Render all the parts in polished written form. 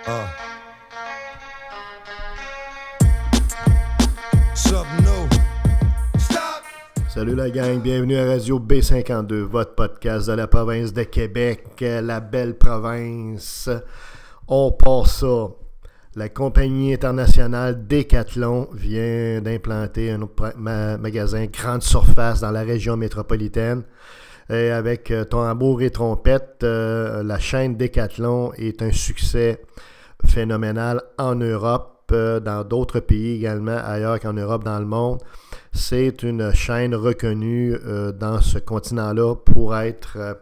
Uh. No. Stop. Salut la gang, bienvenue à Radio B52, votre podcast de la province de Québec, la belle province. On passe ça. La compagnie internationale Decathlon vient d'implanter un autre magasin grande surface dans la région métropolitaine. Et avec tambour et trompette, la chaîne Decathlon est un succès phénoménal en Europe, dans d'autres pays également, ailleurs qu'en Europe, dans le monde. C'est une chaîne reconnue dans ce continent-là pour être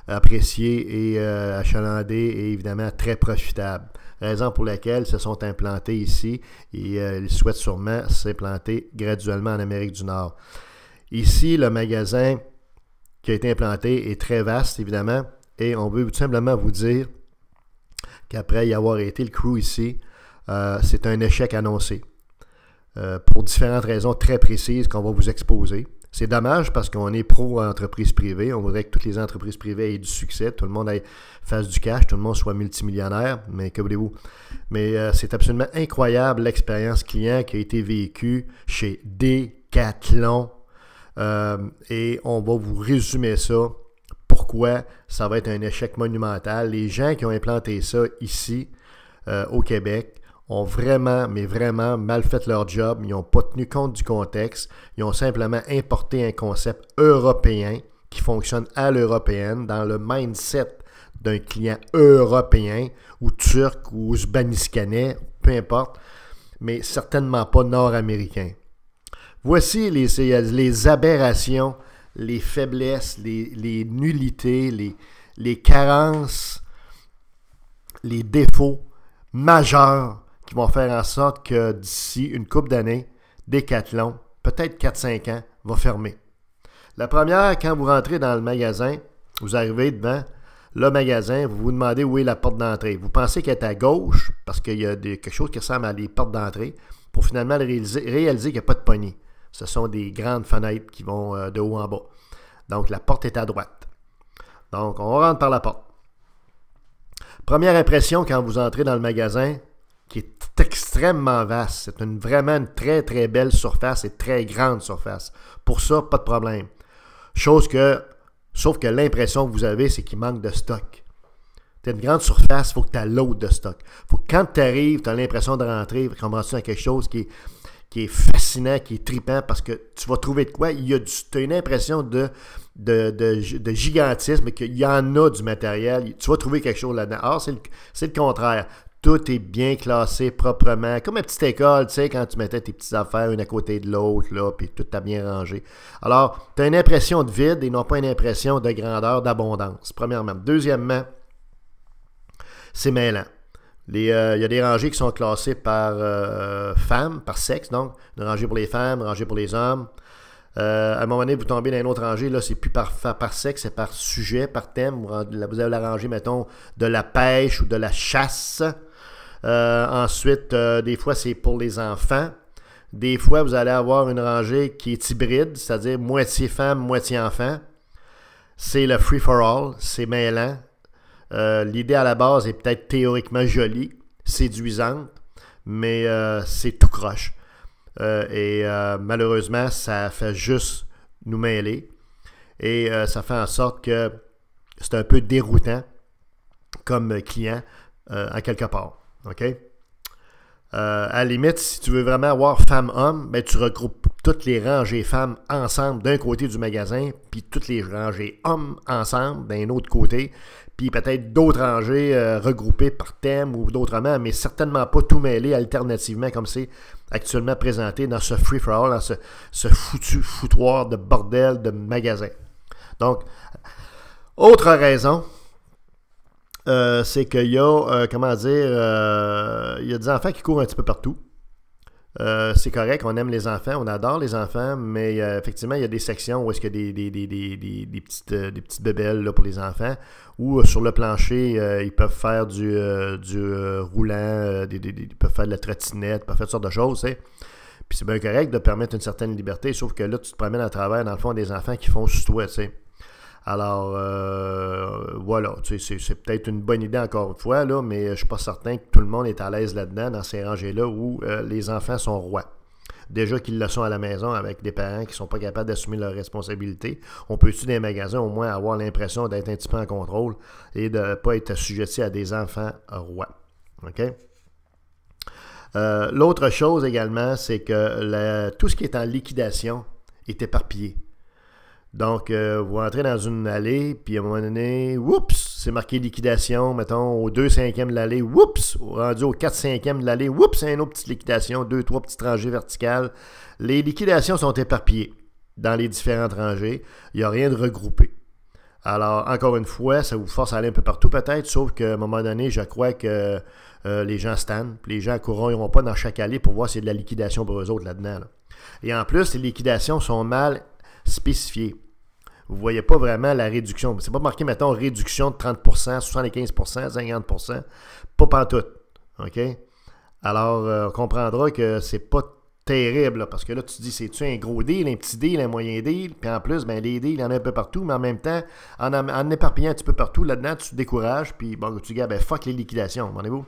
appréciée et achalandée et évidemment très profitable. Raison pour laquelle ils se sont implantés ici et ils souhaitent sûrement s'implanter graduellement en Amérique du Nord. Ici, le magasin qui a été implanté est très vaste, évidemment, et on veut tout simplement vous dire qu'après y avoir été le crew ici, c'est un échec annoncé. Pour différentes raisons très précises qu'on va vous exposer. C'est dommage parce qu'on est pro-entreprise privée. On voudrait que toutes les entreprises privées aient du succès, tout le monde fasse du cash, tout le monde soit multimillionnaire, mais que voulez-vous? Mais c'est absolument incroyable l'expérience client qui a été vécue chez Decathlon. Et on va vous résumer ça. Pourquoi ça va être un échec monumental. Les gens qui ont implanté ça ici, au Québec, ont vraiment, mais vraiment mal fait leur job. Ils n'ont pas tenu compte du contexte. Ils ont simplement importé un concept européen qui fonctionne à l'européenne, dans le mindset d'un client européen, ou turc, ou ouzbaniscanais, peu importe, mais certainement pas nord-américain. Voici les aberrations, les faiblesses, les nullités, les carences, les défauts majeurs qui vont faire en sorte que d'ici une couple d'années, Decathlon, peut-être 4-5 ans, va fermer. La première, quand vous rentrez dans le magasin, vous arrivez devant le magasin, vous vous demandez où est la porte d'entrée. Vous pensez qu'elle est à gauche, parce qu'il y a quelque chose qui ressemble à des portes d'entrée, pour finalement réaliser qu'il n'y a pas de poignée. Ce sont des grandes fenêtres qui vont de haut en bas. Donc, la porte est à droite. Donc, on rentre par la porte. Première impression quand vous entrez dans le magasin, qui est extrêmement vaste. C'est vraiment une très, très belle surface et très grande surface. Pour ça, pas de problème. Sauf que l'impression que vous avez, c'est qu'il manque de stock. Tu as une grande surface, il faut que tu aies l'autre de stock. Faut que quand tu arrives, tu as l'impression de rentrer comme dans quelque chose qui est fascinant, qui est trippant, parce que tu vas trouver de quoi. Tu as une impression de gigantisme, qu'il y en a du matériel. Tu vas trouver quelque chose là-dedans. Or, c'est le contraire. Tout est bien classé proprement, comme une petite école, tu sais, quand tu mettais tes petites affaires une à côté de l'autre, là, puis tout est bien rangé. Alors, tu as une impression de vide et non pas une impression de grandeur, d'abondance, premièrement. Deuxièmement, c'est mêlant. Il y a des rangées qui sont classées par femmes, par sexe, donc une rangée pour les femmes, une rangée pour les hommes. À un moment donné, vous tombez dans une autre rangée, là, c'est plus par sexe, c'est par sujet, par thème. Vous avez la rangée, mettons, de la pêche ou de la chasse. Ensuite, des fois, c'est pour les enfants. Des fois, vous allez avoir une rangée qui est hybride, c'est-à-dire moitié femme, moitié enfant. C'est le free-for-all, c'est mêlant. L'idée à la base est peut-être théoriquement jolie, séduisante, mais c'est tout croche. Malheureusement, ça fait juste nous mêler. Et ça fait en sorte que c'est un peu déroutant comme client en quelque part. OK? À la limite, si tu veux vraiment avoir femme-homme, ben, tu regroupes toutes les rangées femmes ensemble d'un côté du magasin, puis toutes les rangées hommes ensemble d'un autre côté, puis peut-être d'autres rangées regroupées par thème ou d'autrement, mais certainement pas tout mêlé alternativement comme c'est actuellement présenté dans ce free-for-all, dans ce foutoir de bordel de magasin. Donc, autre raison, c'est qu'il y a, il y a des enfants qui courent un petit peu partout. C'est correct, on aime les enfants, on adore les enfants, mais effectivement, il y a des sections où est-ce qu'il y a des petites bébelles là, pour les enfants, ou sur le plancher, ils peuvent faire du roulant, ils peuvent faire de la trottinette, ils peuvent faire toutes sortes de choses, tu sais. Puis c'est bien correct de permettre une certaine liberté, sauf que là, tu te promènes à travers, dans le fond, des enfants qui font sur toi, tu sais. Alors, voilà, c'est peut-être une bonne idée encore une fois, là, mais je ne suis pas certain que tout le monde est à l'aise là-dedans, dans ces rangées-là où les enfants sont rois. Déjà qu'ils le sont à la maison avec des parents qui ne sont pas capables d'assumer leurs responsabilités. On peut-tu dans les magasins au moins avoir l'impression d'être un petit peu en contrôle et de ne pas être assujetti à des enfants rois. OK? L'autre chose également, c'est que tout ce qui est en liquidation est éparpillé. Donc, vous entrez dans une allée, puis à un moment donné, oups, c'est marqué liquidation, mettons, au 2/5e de l'allée, oups, rendu au 4/5e de l'allée, oups, c'est une autre petite liquidation, 2-3 petites rangées verticales. Les liquidations sont éparpillées dans les différentes rangées. Il n'y a rien de regroupé. Alors, encore une fois, ça vous force à aller un peu partout peut-être, sauf qu'à un moment donné, je crois que les gens stannent, les gens n'iront pas dans chaque allée pour voir s'il y a de la liquidation pour eux autres là-dedans. Là. Et en plus, les liquidations sont mal spécifiées. Vous ne voyez pas vraiment la réduction. C'est pas marqué, mettons, réduction de 30%, 75%, 50%. Pas pantoute. OK? Alors, on comprendra que c'est pas terrible, là, parce que là, tu te dis, c'est-tu un gros deal, un petit deal, un moyen deal? Puis en plus, ben, les deals, il y en a un peu partout, mais en même temps, en éparpillant un petit peu partout, là-dedans, tu te décourages, puis bon, tu dis, ben, fuck les liquidations, comprenez-vous?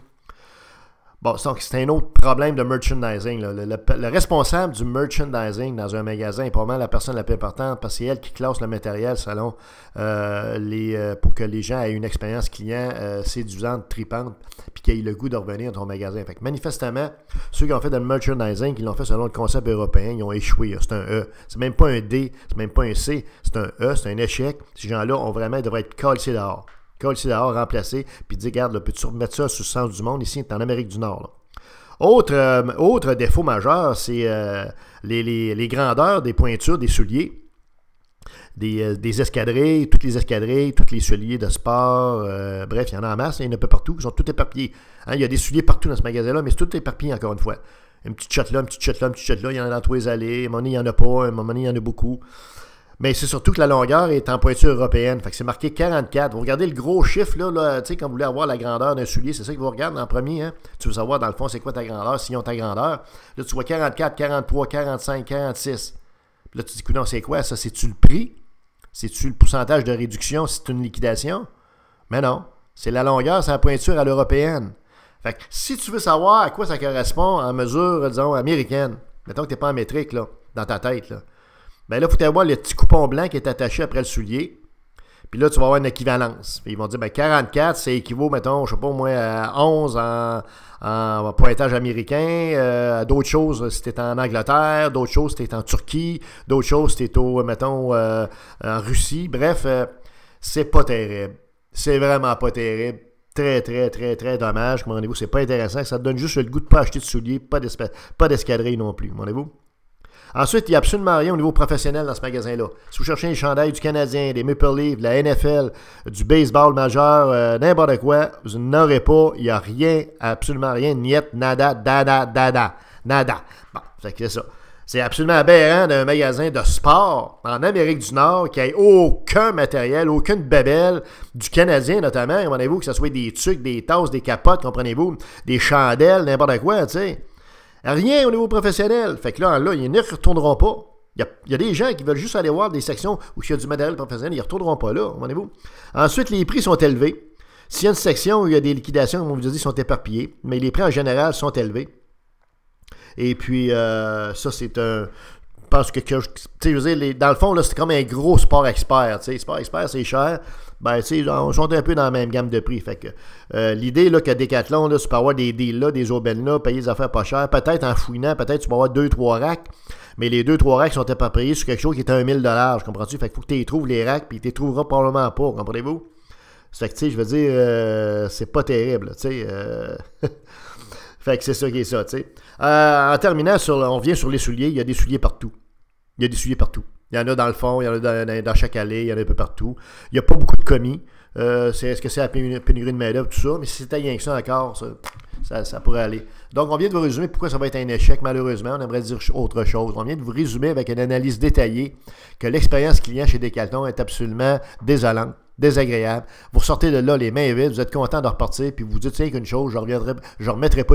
Bon, c'est un autre problème de merchandising. Là. Le responsable du merchandising dans un magasin est probablement la personne la plus importante parce que c'est elle qui classe le matériel selon pour que les gens aient une expérience client séduisante, tripante, puis qu'ils aient le goût de revenir dans ton magasin. Fait que manifestement, ceux qui ont fait de merchandising, qui l'ont fait selon le concept européen, ils ont échoué. C'est un E. C'est même pas un D, c'est même pas un C, c'est un E, c'est un échec. Ces gens-là ont vraiment devraient être calcés dehors. Ici dehors, remplacé, puis dit, regarde, là, peux-tu remettre ça sur le centre du monde? Ici, on est en Amérique du Nord. Là. Autre défaut majeur, c'est les grandeurs des pointures des souliers, des escadrilles, tous les souliers de sport, bref, il y en a en masse, il y en a un peu partout, ils sont tous éparpillés. Hein, il y a des souliers partout dans ce magasin-là, mais c'est tout éparpillé encore une fois. Une petite shot là, une petite shot là, une petite shot là, il y en a dans tous les allées, à un moment donné, il n'y en a pas, à un moment donné, il y en a beaucoup. Mais c'est surtout que la longueur est en pointure européenne. Fait que c'est marqué 44. Vous regardez le gros chiffre, là tu sais, quand vous voulez avoir la grandeur d'un soulier, c'est ça que vous regardez en premier. Hein? Tu veux savoir, dans le fond, c'est quoi ta grandeur, s'ils ont ta grandeur. Là, tu vois 44, 43, 45, 46. Puis là, tu te dis, coudonc, c'est quoi ça? C'est-tu le prix? C'est-tu le pourcentage de réduction si c'est une liquidation? Mais non. C'est la longueur, c'est la pointure à l'européenne. Fait que si tu veux savoir à quoi ça correspond en mesure, disons, américaine, mettons que tu n'es pas en métrique, là, dans ta tête, là. Ben là, il faut avoir le petit coupon blanc qui est attaché après le soulier. Puis là, tu vas avoir une équivalence. Puis ils vont dire, ben 44, c'est équivaut, mettons, je sais pas, au moins à 11 en pointage américain. D'autres choses, si t'es en Angleterre. D'autres choses, si t'es en Turquie. D'autres choses, si t'es mettons, en Russie. Bref, c'est pas terrible. C'est vraiment pas terrible. Très, très, très, très dommage. Comprenez-vous, c'est pas intéressant. Ça te donne juste le goût de pas acheter de souliers, pas d'escadrille non plus. Comprenez-vous? Ensuite, il n'y a absolument rien au niveau professionnel dans ce magasin-là. Si vous cherchez les chandails du Canadien, des Maple Leafs, de la NFL, du baseball majeur, n'importe quoi, vous n'aurez pas. Il n'y a rien, absolument rien. Niet, nada, nada. Bon, c'est ça. C'est absolument aberrant d'un magasin de sport en Amérique du Nord qui n'ait aucun matériel, aucune babelle, du Canadien notamment. Comprenez-vous que ce soit des trucs, des tasses, des capotes, comprenez-vous, des chandelles, n'importe quoi, tu sais. Rien au niveau professionnel. Fait que là, ils ne retourneront pas. Il y a des gens qui veulent juste aller voir des sections où il y a du matériel professionnel, ils ne retourneront pas là, comprenez-vous. Ensuite, les prix sont élevés. S'il y a une section où il y a des liquidations, comme on vous a dit, sont éparpillés, mais les prix en général sont élevés. Et puis, ça, c'est un... Je pense que tu sais, je veux dire, dans le fond, là, c'est comme un gros sport expert. Tu sais, sport expert, c'est cher. Ben, tu sais, on sont un peu dans la même gamme de prix. Fait que l'idée, là, que Decathlon, là, tu peux avoir des deals là, des aubaines là, payer des affaires pas chères. Peut-être en fouinant, peut-être tu vas avoir 2-3 racks. Mais les 2-3 racks sont éparpillés sur quelque chose qui est à 1000 $. Comprends-tu? Fait qu'il faut que tu les trouves, les racks, puis tu les trouveras probablement pas. Comprenez-vous? Fait que, tu sais, je veux dire, c'est pas terrible, tu sais. Fait que c'est ça qui est ça, tu sais. En terminant, on vient sur les souliers. Il y a des souliers partout. Il y en a dans le fond, il y en a dans chaque allée, il y en a un peu partout. Il n'y a pas beaucoup de commis. Est-ce que c'est la pénurie de main-d'œuvre, tout ça? Mais si c'était rien que ça encore, ça pourrait aller. Donc, on vient de vous résumer pourquoi ça va être un échec, malheureusement. On aimerait dire autre chose. On vient de vous résumer avec une analyse détaillée que l'expérience client chez Decathlon est absolument désolante, désagréable. Vous sortez de là les mains vides, vous êtes content de repartir, puis vous dites, tiens, qu'une chose, je remettrai pas